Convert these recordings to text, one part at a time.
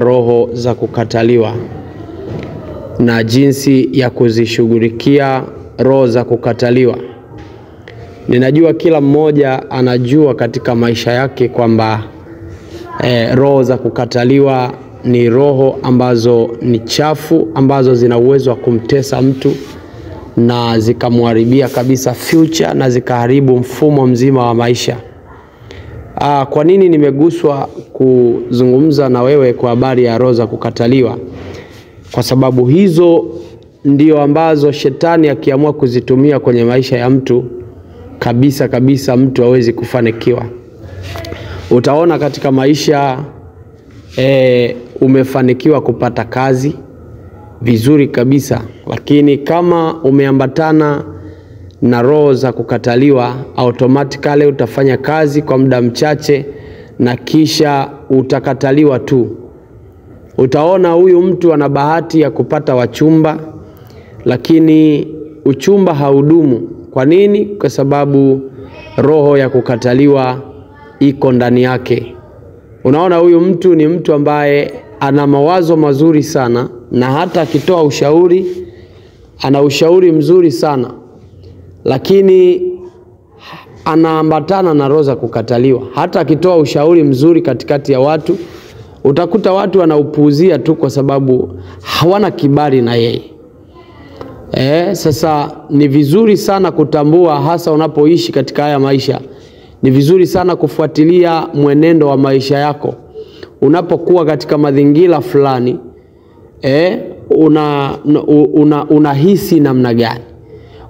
Roho za kukataliwa na jinsi ya kuzishughulikia roho za kukataliwa. Ninajua kila mmoja anajua katika maisha yake kwamba roho za kukataliwa ni roho ambazo ni chafu, ambazo zina uwezo wa kumtesa mtu na zikamharibia kabisa future na zikaharibu mfumo mzima wa maisha. Kwa nini nimeguswa kuzungumza na wewe kwa habari ya roho za kukataliwa? Kwa sababu hizo ndio ambazo shetani akiamua kuzitumia kwenye maisha ya mtu kabisa mtu hawezi kufanikiwa. Utaona katika maisha umefanikiwa kupata kazi vizuri kabisa, lakini kama umeambatana na roho za kukataliwa, automatically utafanya kazi kwa muda mchache na kisha utakataliwa tu. Utaona huyu mtu ana bahati ya kupata wachumba, lakini uchumba haudumu. Kwa nini? Kwa sababu roho ya kukataliwa iko ndani yake. Unaona huyu mtu ni mtu ambaye ana mawazo mazuri sana, na hata akitoa ushauri ana ushauri mzuri sana, lakini anaambatana na roho za kukataliwa. Hata akitoa ushauri mzuri katikati ya watu, utakuta watu wanaupuuzia tu kwa sababu hawana kibali na yeye. Sasa ni vizuri sana kutambua, hasa unapoishi katika haya maisha, ni vizuri sana kufuatilia mwenendo wa maisha yako. Unapokuwa katika mazingira fulani, unahisi namna gani?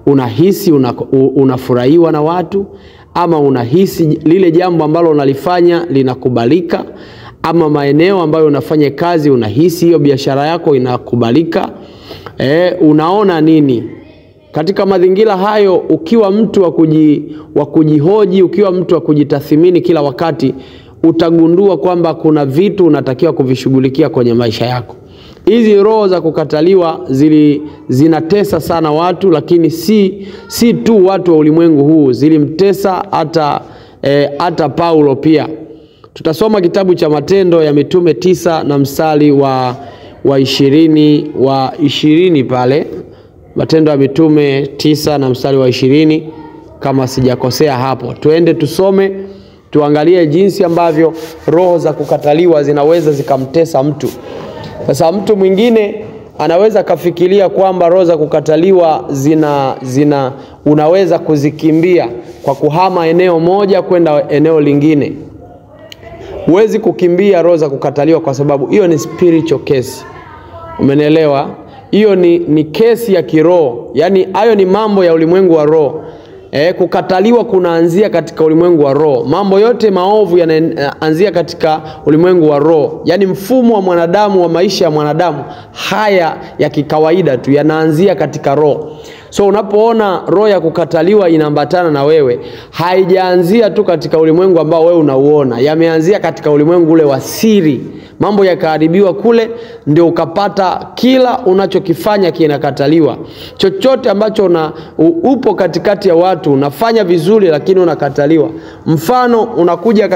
Unahisi unafurahiwa na watu, ama unahisi lile jambo ambalo unalifanya linakubalika, ama maeneo ambayo unafanya kazi unahisi hiyo biashara yako inakubalika? Unaona nini katika mazingira hayo? Ukiwa mtu wa kujihoji, ukiwa mtu wa kujitathmini kila wakati, utagundua kwamba kuna vitu unatakiwa kuvishughulikia kwenye maisha yako. Hizi roho za kukataliwa zinatesa sana watu, lakini si tu watu wa ulimwengu huu, zilimtesa hata Paulo pia. Tutasoma kitabu cha Matendo ya Mitume 9 na mstari wa 20 pale. Matendo ya Mitume 9 na mstari wa 20 kama sijakosea hapo. Tuende tusome, tuangalie jinsi ambavyo roho za kukataliwa zinaweza zikamtesa mtu. Sasa mtu mwingine anaweza kafikiria kwamba roho za kukataliwa unaweza kuzikimbia kwa kuhama eneo moja kwenda eneo lingine. Huwezi kukimbia roho za kukataliwa kwa sababu hiyo ni spiritual case. Umenielewa? Hiyo ni kesi ya kiroho. Yaani hayo ni mambo ya ulimwengu wa roho. Kukataliwa kunaanzia katika ulimwengu wa roho. Mambo yote maovu yanaanzia katika ulimwengu wa roho. Yaani mfumo wa mwanadamu, wa maisha ya mwanadamu, haya ya kikawaida tu yanaanzia katika roho. So unapoona roho ya kukataliwa inaambatana na wewe, haijaanzia tu katika ulimwengu ambao wewe unauona. Yameanzia katika ulimwengu ule wa siri. Mambo yakaharibiwa kule, ndio ukapata kila unachokifanya kinakataliwa. Chochote ambacho upo katikati ya watu unafanya vizuri, lakini unakataliwa. Mfano, unakuja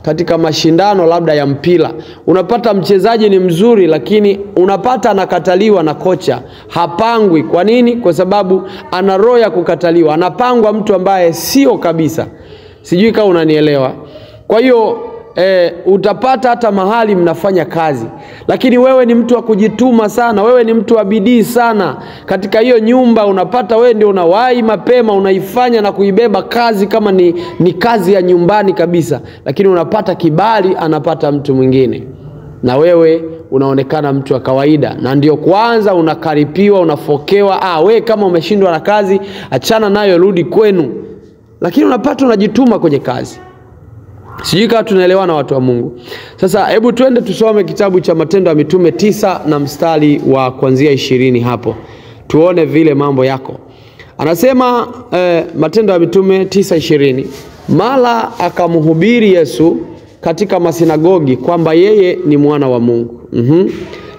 katika mashindano labda ya mpira, unapata mchezaji ni mzuri, lakini unapata anakataliwa na kocha, hapangwi. Kwa nini? Kwa sababu ana roho ya kukataliwa. Anapangwa mtu ambaye sio kabisa. Sijui kama unanielewa. Kwa hiyo utapata hata mahali mnafanya kazi, lakini wewe ni mtu wa kujituma sana, wewe ni mtu wa bidii sana. Katika hiyo nyumba unapata wewe ndio unawahi mapema, unaifanya na kuibeba kazi kama ni kazi ya nyumbani kabisa, lakini unapata kibali anapata mtu mwingine, na wewe unaonekana mtu wa kawaida, na ndio kwanza unakaripiwa, unafokewa. Wewe kama umeshindwa na kazi, achana nayo, rudi kwenu. Lakini unapata unajituma kwenye kazi. Sijui kama tunaelewana watu wa Mungu. Sasa hebu twende tusome kitabu cha Matendo ya Mitume 9 na mstari wa kuanzia 20 hapo. Tuone vile mambo yako. Anasema Matendo ya Mitume 9:20, mara akamhubiri Yesu katika masinagogi kwamba yeye ni mwana wa Mungu.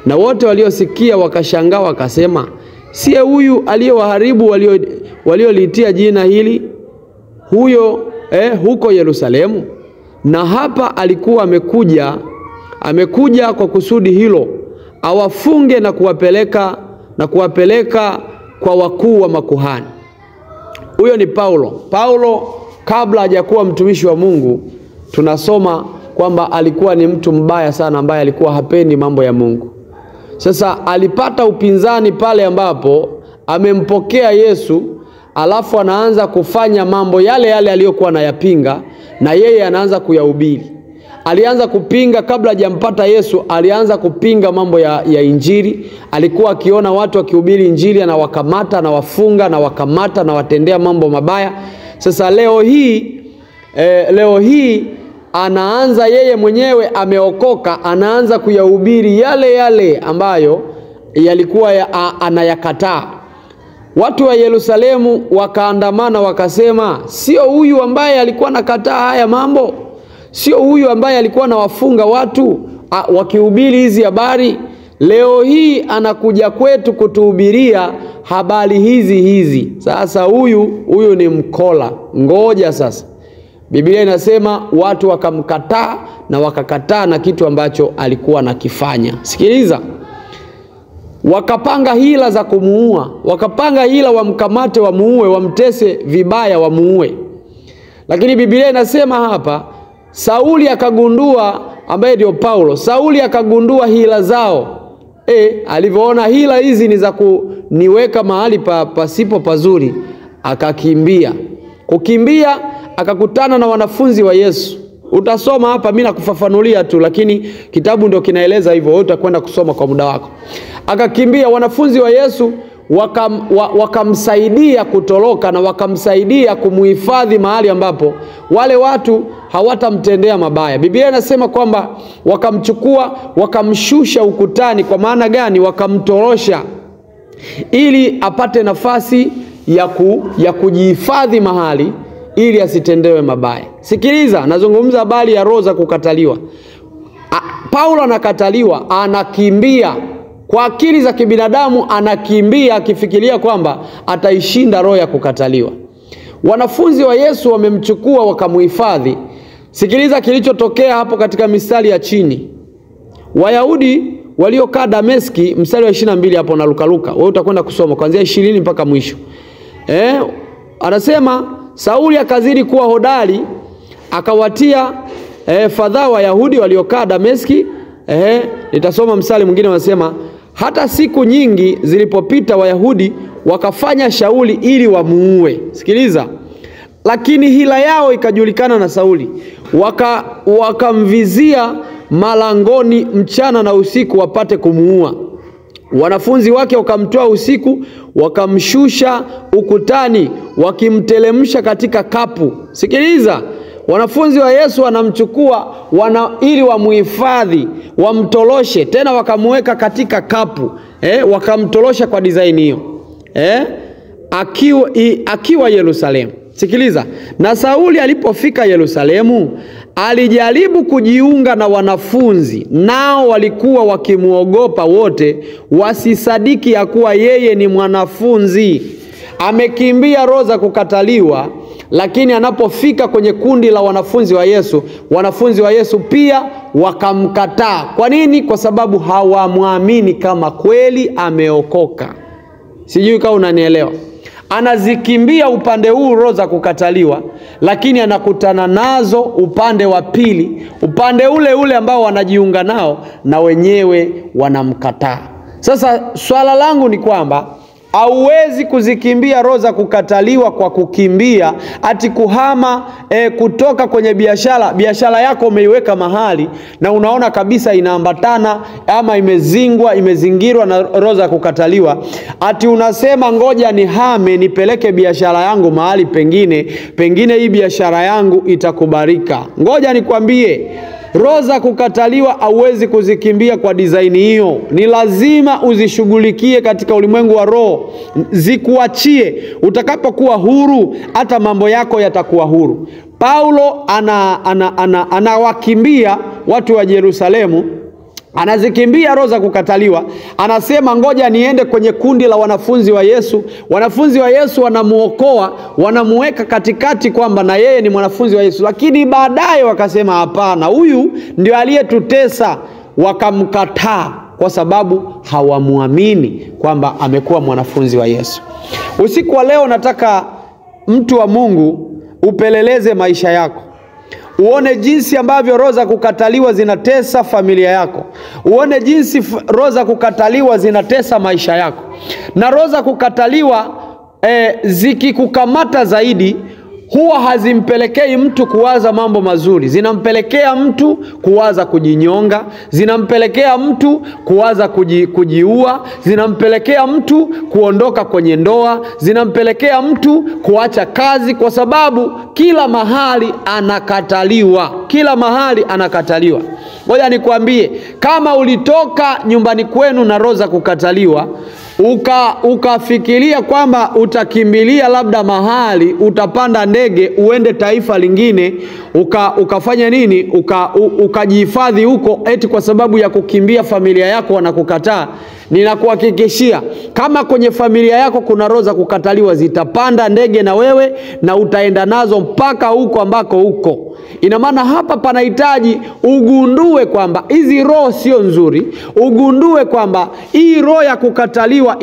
Na wote waliosikia wakashangaa wakasema, siye huyu aliyewaharibu walioliitia jina hili huyo huko Yerusalemu? Na hapa alikuwa amekuja amekuja kwa kusudi hilo, awafunge na kuwapeleka kwa wakuu wa makuhani. Huyo ni Paulo. Paulo kabla hajakuwa mtumishi wa Mungu, tunasoma kwamba alikuwa ni mtu mbaya sana ambaye alikuwa hapendi mambo ya Mungu. Sasa alipata upinzani pale ambapo amempokea Yesu, alafu anaanza kufanya mambo yale yale aliyokuwa anayapinga, na yeye anaanza kuyahubiri. Alianza kupinga kabla hajampata Yesu, alianza kupinga mambo ya Injili. Alikuwa akiona watu wakihubiri Injili, anawakamata, anawafunga, anawakamata, anawatendea mambo mabaya. Sasa leo hii anaanza yeye mwenyewe ameokoka, anaanza kuyahubiri yale yale ambayo yalikuwa anayakataa. Watu wa Yerusalemu wakaandamana wakasema, sio huyu ambaye alikuwa anakataa haya mambo? Sio huyu ambaye alikuwa anawafunga watu wakihubiri hizi habari? Leo hii anakuja kwetu kutuhubiria habari hizi. Sasa huyu ni mkola. Ngoja sasa. Biblia inasema watu wakamkataa na wakakataa na kitu ambacho alikuwa anakifanya. Sikiliza. Wakapanga hila za kumuua. Wakapanga hila wamkamate, wamuue, wamtese vibaya, wamuue. Lakini Biblia inasema hapa, Sauli akagundua, ambaye ndio Paulo, Sauli akagundua hila zao. Alivyoona hila hizi ni za kuniweka mahali pasipo pazuri, akakimbia. Kukimbia akakutana na wanafunzi wa Yesu. Utasoma hapa, mimi nakufafanulia tu, lakini kitabu ndio kinaeleza hivyo, wewe utakwenda kusoma kwa muda wako. Akakimbia, wanafunzi wa Yesu wakamsaidia kutoroka na wakamsaidia kumuhifadhi mahali ambapo wale watu hawatamtendea mabaya. Biblia inasema kwamba wakamchukua, wakamshusha ukutani. Kwa maana gani? Wakamtorosha ili apate nafasi ya kujihifadhi mahali ili asitendewe mabaya. Sikiliza, nazungumza habari ya roho za kukataliwa. Paulo anakataliwa, anakimbia. Kwa akili za kibinadamu anakimbia akifikiria kwamba ataishinda roho ya kukataliwa. Wanafunzi wa Yesu wamemchukua wakamuhifadhi. Sikiliza kilichotokea hapo katika mistari ya chini. Wayahudi waliokaa Dameski, mstari wa 22 hapo na Luka. Wewe utakwenda kusoma kuanzia 20 mpaka mwisho. Anasema Sauli akazidi kuwa hodari, akawatia fadhaa Wayahudi waliokaa Dameski. Nitasoma mstari mwingine, wanasema hata siku nyingi zilipopita Wayahudi wakafanya shauri ili wamuue. Sikiliza. Lakini hila yao ikajulikana na Sauli. Wakamvizia malangoni mchana na usiku wapate kumuua. Wanafunzi wake wakamtoa usiku, wakamshusha ukutani, wakimtelemsha katika kapu. Sikiliza. Wanafunzi wa Yesu wanamchukua ili wamuhifadhi, wamtoloshe, tena wakamuweka katika kapu. Wakamtolosha kwa design hiyo. Akiwa Yerusalemu. Sikiliza. Na Sauli alipofika Yerusalemu, alijaribu kujiunga na wanafunzi, nao walikuwa wakimuogopa wote, wasisadiki ya kuwa yeye ni mwanafunzi. Amekimbia roho za kukataliwa, lakini anapofika kwenye kundi la wanafunzi wa Yesu pia wakamkataa. Kwa nini? Kwa sababu hawamwamini kama kweli ameokoka. Sijui kama unanielewa. Anazikimbia upande huu roho za kukataliwa, lakini anakutana nazo upande wa pili, upande ule ambao wanajiunga nao na wenyewe wanamkataa. Sasa swala langu ni kwamba hauwezi kuzikimbia roho za kukataliwa kwa kukimbia ati kuhama kutoka kwenye biashara yako umeiweka mahali na unaona kabisa inaambatana ama imezingirwa na roho za kukataliwa, ati unasema ngoja nihame nipeleke biashara yangu mahali pengine hii biashara yangu itakubarika. Ngoja nikwambie, roho za kukataliwa hauwezi kuzikimbia kwa design hiyo. Ni lazima uzishughulikie katika ulimwengu wa roho. Zikuachie. Utakapokuwa huru, hata mambo yako yatakuwa huru. Paulo anawakimbia watu wa Yerusalemu. Anazikimbia roho za kukataliwa. Anasema ngoja niende kwenye kundi la wanafunzi wa Yesu. Wanafunzi wa Yesu wanamuokoa, wanamuweka katikati kwamba na yeye ni mwanafunzi wa Yesu. Lakini baadaye wakasema hapana, huyu ndio aliyetutesa. wakamkataa kwa sababu hawamuamini kwamba amekuwa mwanafunzi wa Yesu. Usiku wa leo nataka mtu wa Mungu upeleleze maisha yako. Uone jinsi ambavyo roho za kukataliwa zinatesa familia yako. Uone jinsi roho za kukataliwa zinatesa maisha yako. Na roho za kukataliwa zikikukamata zaidi, huwa hazimpelekei mtu kuwaza mambo mazuri. Zinampelekea mtu kuwaza kujinyonga, zinampelekea mtu kuwaza kujiua, zinampelekea mtu kuondoka kwenye ndoa, zinampelekea mtu kuacha kazi, kwa sababu kila mahali anakataliwa. Kila mahali anakataliwa. Ngoja nikwambie, kama ulitoka nyumbani kwenu na roho za kukataliwa, ukafikiria kwamba utakimbilia labda mahali, utapanda ndege uende taifa lingine, ukafanya nini, ukajihifadhi huko eti kwa sababu ya kukimbia familia yako wanakukataa, ninakuhakikishia kama kwenye familia yako kuna roho za kukataliwa, zitapanda ndege na wewe na utaenda nazo mpaka huko ambako huko. Ina maana hapa panahitaji ugundue kwamba hizi roho sio nzuri, ugundue kwamba hii roho ya kukataliwa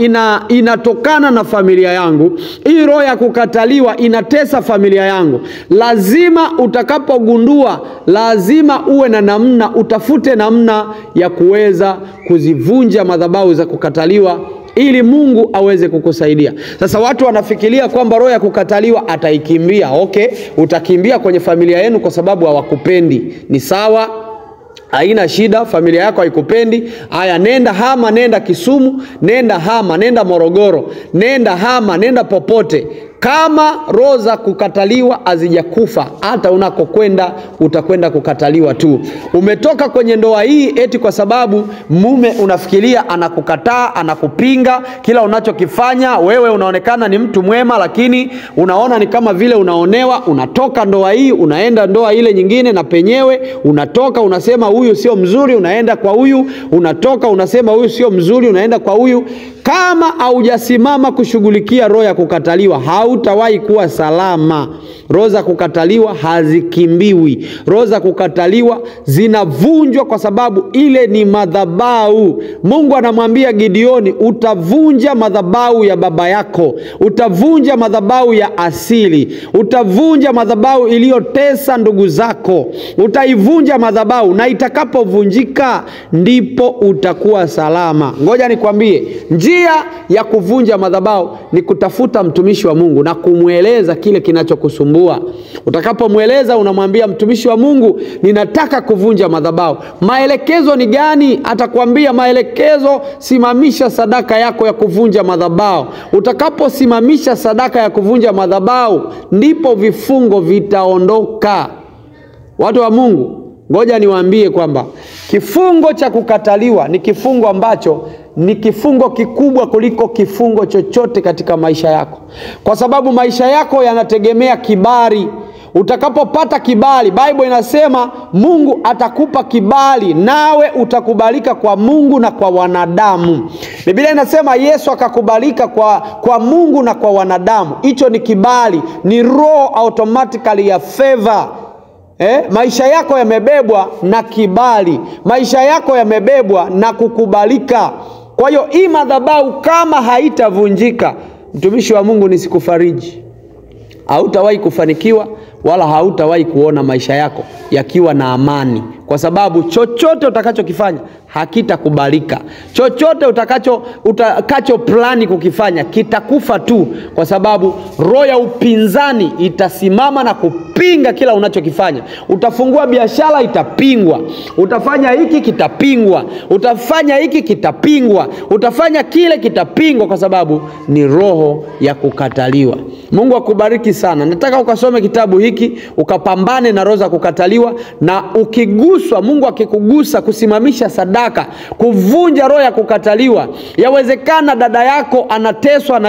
inatokana na familia yangu, hii roho ya kukataliwa inatesa familia yangu. Lazima utakapogundua, lazima uwe na namna, utafute namna ya kuweza kuzivunja madhabahu za kukataliwa ili Mungu aweze kukusaidia. Sasa watu wanafikiria kwamba roho ya kukataliwa ataikimbia. Okay, utakimbia kwenye familia yenu kwa sababu hawakupendi. Ni sawa, haina shida, familia yako haikupendi. Haya, nenda hama, nenda Kisumu, nenda hama, nenda Morogoro, nenda hama, nenda popote. Kama roho za kukataliwa hazijakufa, hata unakokwenda utakwenda kukataliwa tu. Umetoka kwenye ndoa hii eti kwa sababu mume unafikiria anakukataa, anakupinga, kila unachokifanya wewe unaonekana ni mtu mwema, lakini unaona ni kama vile unaonewa. Unatoka ndoa hii unaenda ndoa ile nyingine, na penyewe unatoka unasema huyu sio mzuri, unaenda kwa huyu. Unatoka unasema huyu sio mzuri, unaenda kwa huyu. Kama haujasimama kushughulikia roho ya kukataliwa, hautawahi kuwa salama. Roho za kukataliwa hazikimbiwi. Roho za kukataliwa zinavunjwa kwa sababu ile ni madhabahu. Mungu anamwambia Gideoni, utavunja madhabahu ya baba yako, utavunja madhabahu ya asili, utavunja madhabahu iliyotesa ndugu zako, utaivunja madhabahu, na itakapovunjika ndipo utakuwa salama. Ngoja nikwambie, njia ya kuvunja madhabahu ni kutafuta mtumishi wa Mungu na kumweleza kile kinachokusumbua. Utakapomweleza, unamwambia mtumishi wa Mungu, ninataka kuvunja madhabahu. Maelekezo ni gani? Atakwambia maelekezo, simamisha sadaka yako ya kuvunja madhabahu. Utakaposimamisha sadaka ya kuvunja madhabahu, ndipo vifungo vitaondoka. Watu wa Mungu, ngoja niwaambie kwamba kifungo cha kukataliwa ni kifungo ambacho ni kifungo kikubwa kuliko kifungo chochote katika maisha yako, kwa sababu maisha yako yanategemea kibali. Utakapopata kibali, Biblia inasema Mungu atakupa kibali, nawe utakubalika kwa Mungu na kwa wanadamu. Biblia inasema Yesu akakubalika kwa Mungu na kwa wanadamu. Hicho ni kibali, ni roho automatically ya favor. Maisha yako yamebebwa na kibali, maisha yako yamebebwa na kukubalika. Kwa hiyo hii madhabahu kama haitavunjika, mtumishi wa Mungu, nisikufariji, hautawahi kufanikiwa wala hautawahi kuona maisha yako yakiwa na amani, kwa sababu chochote utakachokifanya hakitakubalika. Chochote utakacho plani kukifanya kitakufa tu, kwa sababu roho ya upinzani itasimama na kupinga kila unachokifanya. Utafungua biashara, itapingwa. Utafanya hiki, kitapingwa. Utafanya hiki, kitapingwa. Utafanya kile, kitapingwa, kwa sababu ni roho ya kukataliwa. Mungu akubariki sana. Nataka ukasome kitabu hiki, ukapambane na roho za kukataliwa, na ukiguswa, Mungu akikugusa kusimamisha sadaka sadaka, kuvunja roho ya kukataliwa. Yawezekana dada yako anateswa na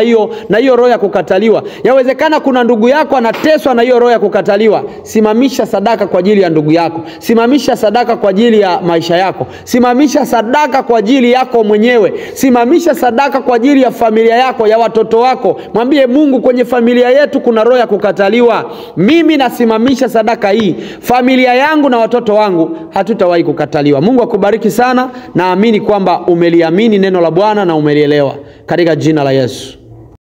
hiyo roho ya kukataliwa. Yawezekana kuna ndugu yako anateswa na hiyo roho ya kukataliwa. Simamisha sadaka kwa ajili ya ndugu yako. Simamisha sadaka kwa ajili ya maisha yako. Simamisha sadaka kwa ajili yako mwenyewe. Simamisha sadaka kwa ajili ya familia yako, ya watoto wako. Mwambie Mungu, kwenye familia yetu kuna roho ya kukataliwa. Mimi nasimamisha sadaka hii. Familia yangu na watoto wangu hatutawahi kukataliwa. Mungu akubariki sana. Naamini kwamba umeliamini neno la Bwana na umelielewa katika jina la Yesu.